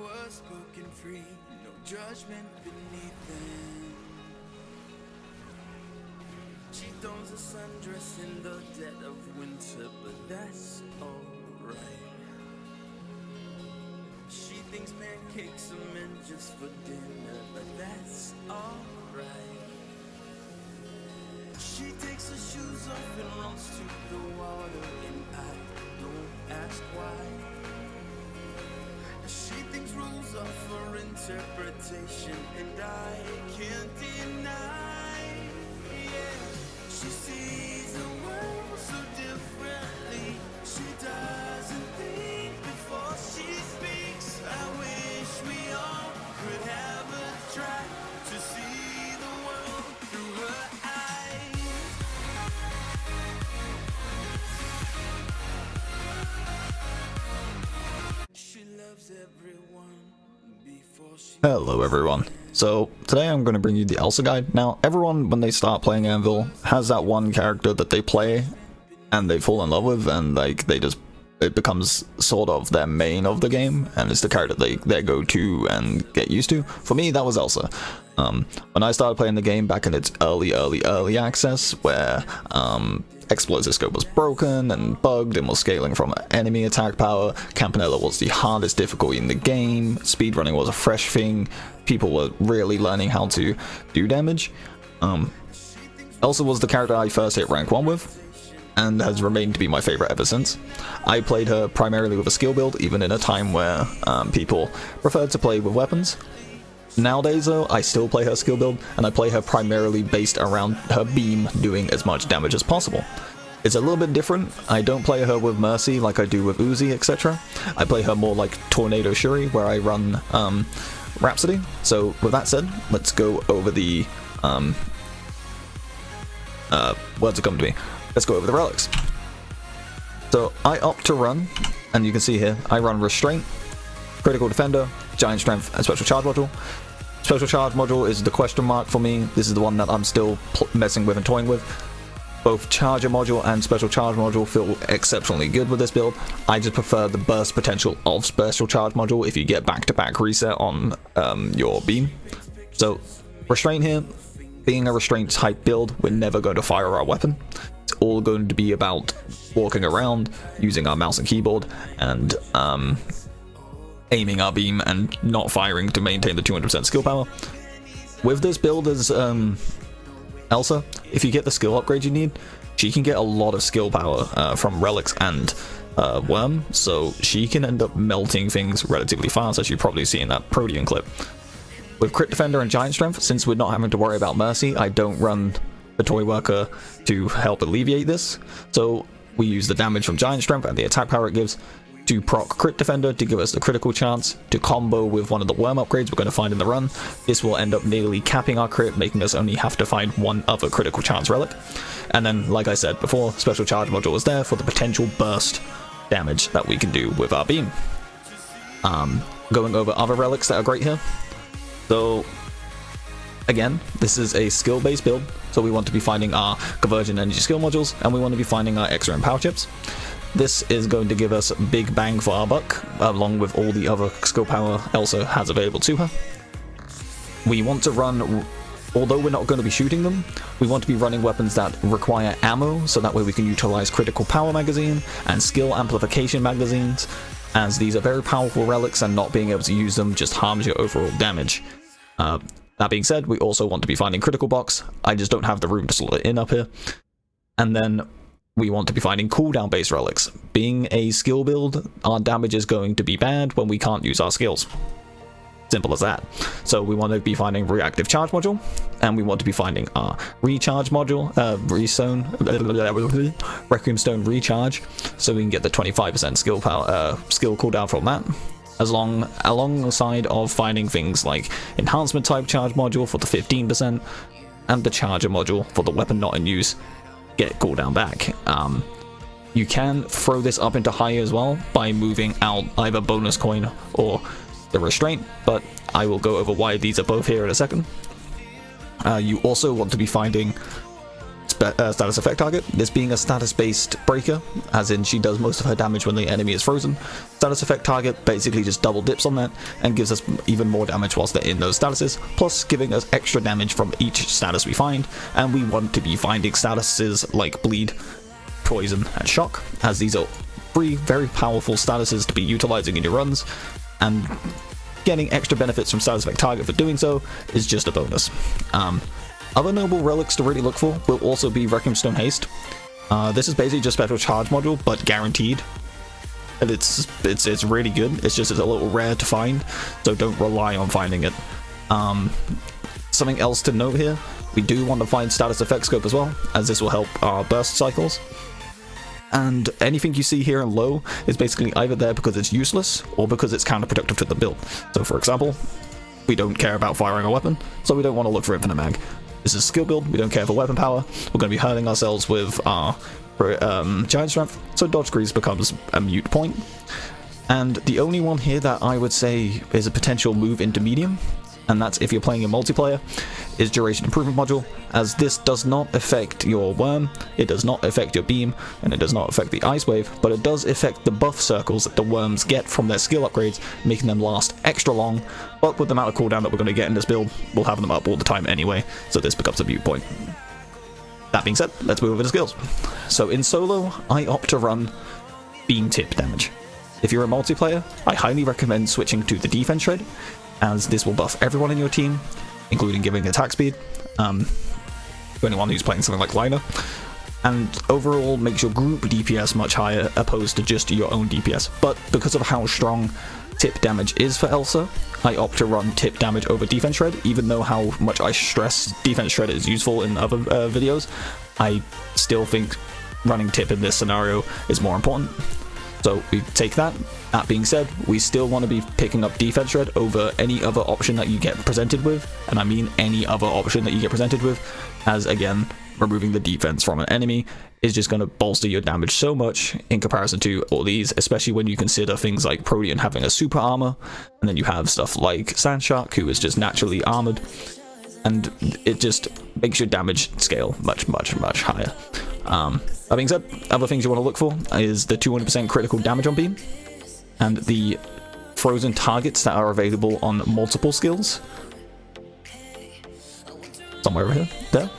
words spoken free, no judgment beneath them. She dons a sundress in the dead of winter, but that's alright. She thinks pancakes are meant just for dinner, but that's alright. She takes her shoes off and runs to the water, and I don't ask why. She thinks rules are for interpretation, and I can't deny. Yeah, she sees the world so differently. She doesn't think before she speaks. I wish we all could have a try to see the world through her eyes. She loves everyone before she... Hello everyone. So today I'm going to bring you the Elsa guide. Now everyone, when they start playing Anvil, has that one character that they play and they fall in love with, and like it becomes sort of their main of the game, and it's the character they go to and get used to. For me, that was Elsa. When I started playing the game back in its early access, where explosive scope was broken and bugged and was scaling from enemy attack power, Campanella was the hardest difficulty in the game, speedrunning was a fresh thing, people were really learning how to do damage. Elsa was the character I first hit rank 1 with, and has remained to be my favorite ever since. I played her primarily with a skill build, even in a time where people preferred to play with weapons. Nowadays though, I still play her skill build, and I play her primarily based around her beam doing as much damage as possible. It's a little bit different. I don't play her with Mercy like I do with Uzi, etc. I play her more like Tornado Shuri, where I run Rhapsody. So with that said, let's go over the words that come to me. Let's go over the relics. So I opt to run, and you can see here, I run Restraint, Critical Defender, Giant Strength, and Special Charge Module. Special Charge Module is the question mark for me. This is the one that I'm still messing with and toying with. Both Charger Module and Special Charge Module feel exceptionally good with this build. I just prefer the burst potential of Special Charge Module if you get back-to-back reset on your beam. So Restraint here, being a Restraint type build, we're never going to fire our weapon. It's all going to be about walking around, using our mouse and keyboard, and aiming our beam and not firing to maintain the 200% skill power. With this build as Elsa, if you get the skill upgrade you need, she can get a lot of skill power from relics and worm, so she can end up melting things relatively fast, as you probably see in that Protean clip. With Crit Defender and Giant Strength, since we're not having to worry about Mercy, I don't run the Toy Worker to help alleviate this, so we use the damage from Giant Strength and the attack power it gives to proc Crit Defender to give us the critical chance to combo with one of the worm upgrades we're going to find in the run. This will end up nearly capping our crit, making us only have to find one other critical chance relic. And then, like I said before, Special Charge Module is there for the potential burst damage that we can do with our beam. Going over other relics that are great here. So again, this is a skill-based build, so we want to be finding our Convergent Energy skill modules, and we want to be finding our XRM power chips. This is going to give us big bang for our buck, along with all the other skill power Elsa has available to her. We want to run, although we're not going to be shooting them, we want to be running weapons that require ammo, so that way we can utilize critical power magazine and skill amplification magazines, as these are very powerful relics, and not being able to use them just harms your overall damage. That being said, we also want to be finding critical box. I just don't have the room to slot it in up here. And then we want to be finding cooldown based relics. Being a skill build, our damage is going to be bad when we can't use our skills. Simple as that. So we want to be finding reactive charge module, and we want to be finding our recharge module, Requiem Stone recharge, so we can get the 25% skill power, skill cooldown from that. Alongside of finding things like enhancement type charge module for the 15%, and the charger module for the weapon not in use get cooldown back. You can throw this up into high as well by moving out either bonus coin or the restraint, but I will go over why these are both here in a second. You also want to be finding status effect target. This being a status-based breaker, as in she does most of her damage when the enemy is frozen. Status effect target basically just double dips on that and gives us even more damage whilst they're in those statuses, plus giving us extra damage from each status we find, and we want to be finding statuses like bleed, poison, and shock, as these are 3 very powerful statuses to be utilizing in your runs, and getting extra benefits from status effect target for doing so is just a bonus. Other noble relics to really look for will also be Requiem Stone Haste. This is basically just special charge module, but guaranteed. And it's really good. It's just a little rare to find, so don't rely on finding it. Something else to note here, we do want to find status effect scope as well, as this will help our burst cycles. And anything you see here in low is basically either there because it's useless or because it's counterproductive to the build. So for example, we don't care about firing a weapon, so we don't want to look for infinite mag. This is a skill build, we don't care for weapon power, we're going to be hurting ourselves with our giant strength, so dodge grease becomes a mute point. And the only one here that I would say is a potential move into medium, and that's if you're playing in multiplayer, is duration improvement module, as this does not affect your worm, it does not affect your beam, and it does not affect the ice wave, but it does affect the buff circles that the worms get from their skill upgrades, making them last extra long. But with the amount of cooldown that we're going to get in this build, we'll have them up all the time anyway, so this becomes a mute point. That being said, let's move over to skills. So in solo, I opt to run beam tip damage. If you're a multiplayer, I highly recommend switching to the defense shred, as this will buff everyone in your team, including giving attack speed, to anyone who's playing something like Liner, and overall makes your group DPS much higher opposed to just your own DPS. But because of how strong tip damage is for Elsa, I opt to run tip damage over defense shred, even though how much I stress defense shred is useful in other videos. I still think running tip in this scenario is more important. So we take that. That being said, we still want to be picking up defense shred over any other option that you get presented with, and I mean any other option that you get presented with, as again, removing the defense from an enemy is just going to bolster your damage so much in comparison to all these, especially when you consider things like Protean having a super armor, and then you have stuff like Sandshark, who is just naturally armored, and it just makes your damage scale much higher. That being said, other things you want to look for is the 200% critical damage on beam, and the frozen targets that are available on multiple skills. Somewhere over here, there.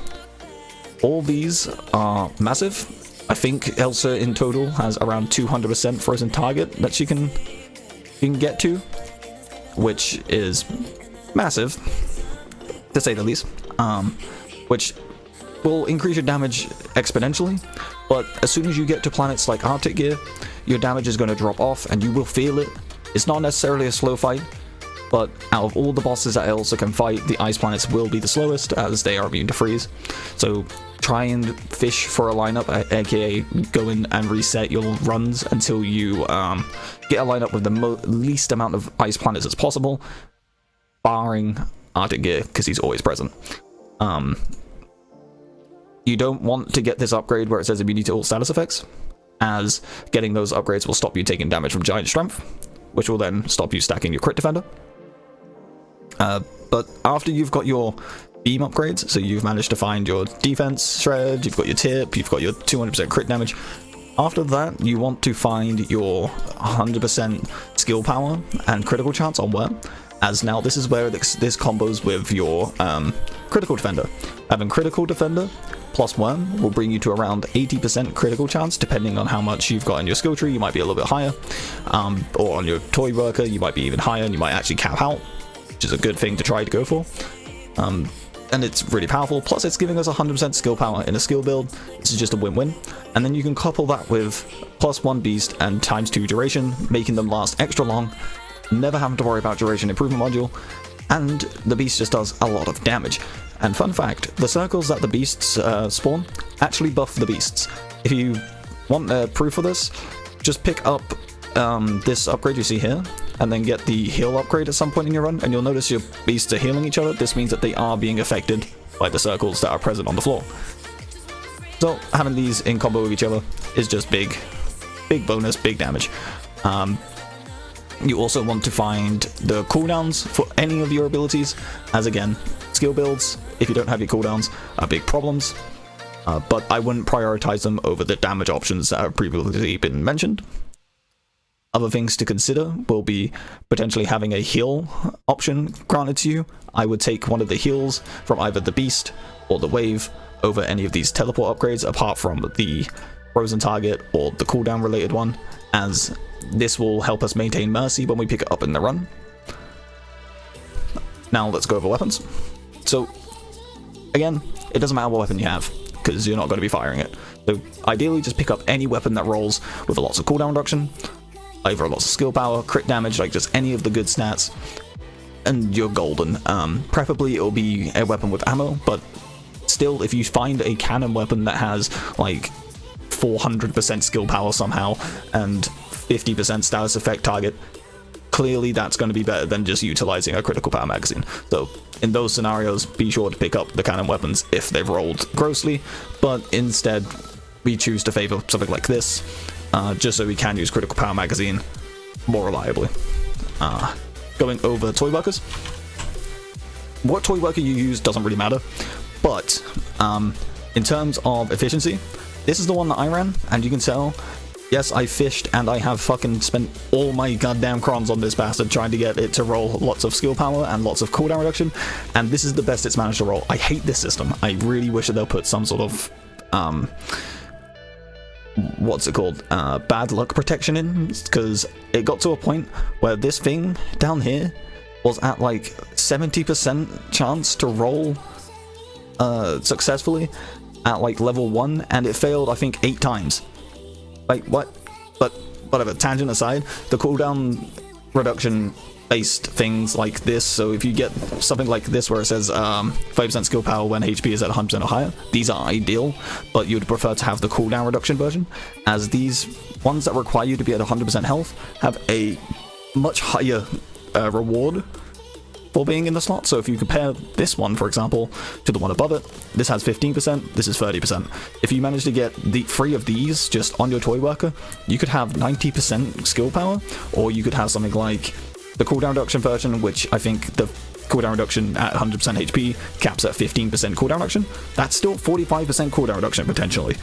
All these are massive. I think Elsa in total has around 200% frozen target that she can get to, which is massive, to say the least. Which will increase your damage exponentially, but as soon as you get to planets like Arctic Gear, your damage is going to drop off and you will feel it. It's not necessarily a slow fight, but out of all the bosses that Elsa can fight, the ice planets will be the slowest, as they are immune to freeze. So try and fish for a lineup, aka go in and reset your runs until you get a lineup with the least amount of ice planets as possible, barring Arctic Gear, because he's always present. You don't want to get this upgrade where it says immunity to all status effects, as getting those upgrades will stop you taking damage from giant strength, which will then stop you stacking your crit defender. But after you've got your beam upgrades, so you've managed to find your defense shred, you've got your tip, you've got your 200% crit damage, after that you want to find your 100% skill power and critical chance on worm, as now this is where this combos with your critical defender. Having critical defender plus worm will bring you to around 80% critical chance, depending on how much you've got in your skill tree. You might be a little bit higher, or on your toy worker you might be even higher, and you might actually cap out, which is a good thing to try to go for. And it's really powerful, plus it's giving us 100% skill power in a skill build. This is just a win-win. And then you can couple that with +1 beast and ×2 duration, making them last extra long, never having to worry about duration improvement module, and the beast just does a lot of damage. And fun fact, the circles that the beasts spawn actually buff the beasts. If you want proof of this, just pick up this upgrade you see here, and then get the heal upgrade at some point in your run, and you'll notice your beasts are healing each other. This means that they are being affected by the circles that are present on the floor. So having these in combo with each other is just big bonus, big damage. You also want to find the cooldowns for any of your abilities, as again, skill builds, if you don't have your cooldowns, are big problems. but I wouldn't prioritize them over the damage options that have previously been mentioned. Other things to consider will be potentially having a heal option granted to you. I would take one of the heals from either the Beast or the Wave over any of these teleport upgrades, apart from the Frozen Target or the cooldown related one, as this will help us maintain Mercy when we pick it up in the run. Now let's go over weapons. So again, it doesn't matter what weapon you have, because you're not going to be firing it. So ideally just pick up any weapon that rolls with lots of cooldown reduction, either lots of skill power, crit damage, like just any of the good stats, and you're golden. Preferably it'll be a weapon with ammo, but still, if you find a cannon weapon that has like 400% skill power somehow and 50% status effect target, clearly that's going to be better than just utilizing a critical power magazine. So in those scenarios, be sure to pick up the cannon weapons if they've rolled grossly, but instead we choose to favor something like this, just so we can use critical power magazine more reliably. Going over toy workers, what toy worker you use doesn't really matter, but in terms of efficiency, this is the one that I ran, and you can tell, yes, I fished and I have fucking spent all my goddamn crons on this bastard trying to get it to roll lots of skill power and lots of cooldown reduction, and this is the best it's managed to roll. I hate this system. I really wish that they'll put some sort of what's it called, bad luck protection in, because it got to a point where this thing down here was at like 70% chance to roll successfully at like level 1, and it failed I think 8 times. Like what? But whatever, tangent aside, the cooldown reduction based things like this, so if you get something like this where it says 5% skill power when HP is at 100% or higher, these are ideal, but you'd prefer to have the cooldown reduction version, as these ones that require you to be at 100% health have a much higher reward for being in the slot. So if you compare this one, for example, to the one above it, this has 15%, this is 30%. If you manage to get the 3 of these just on your toy worker, you could have 90% skill power, or you could have something like the cooldown reduction version, which I think the cooldown reduction at 100% HP caps at 15% cooldown reduction. That's still 45% cooldown reduction potentially.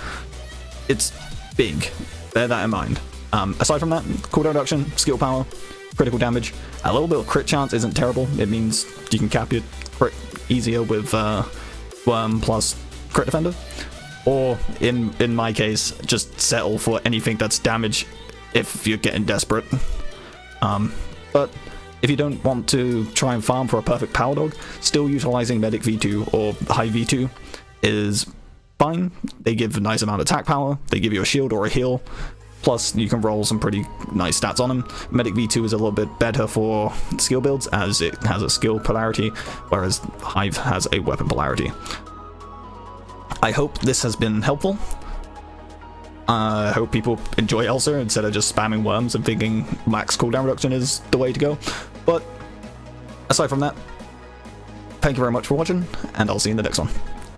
It's big, bear that in mind. Aside from that, cooldown reduction, skill power, critical damage, a little bit of crit chance isn't terrible. It means you can cap your crit easier with Worm plus Crit Defender, or in my case, just settle for anything that's damage if you're getting desperate. But if you don't want to try and farm for a perfect power dog, still utilizing Medic V2 or High V2 is fine. They give a nice amount of attack power, they give you a shield or a heal, plus you can roll some pretty nice stats on them. Medic V2 is a little bit better for skill builds, as it has a skill polarity, whereas Hive has a weapon polarity. I hope this has been helpful. I hope people enjoy Elsa instead of just spamming worms and thinking max cooldown reduction is the way to go. But aside from that, thank you very much for watching, and I'll see you in the next one.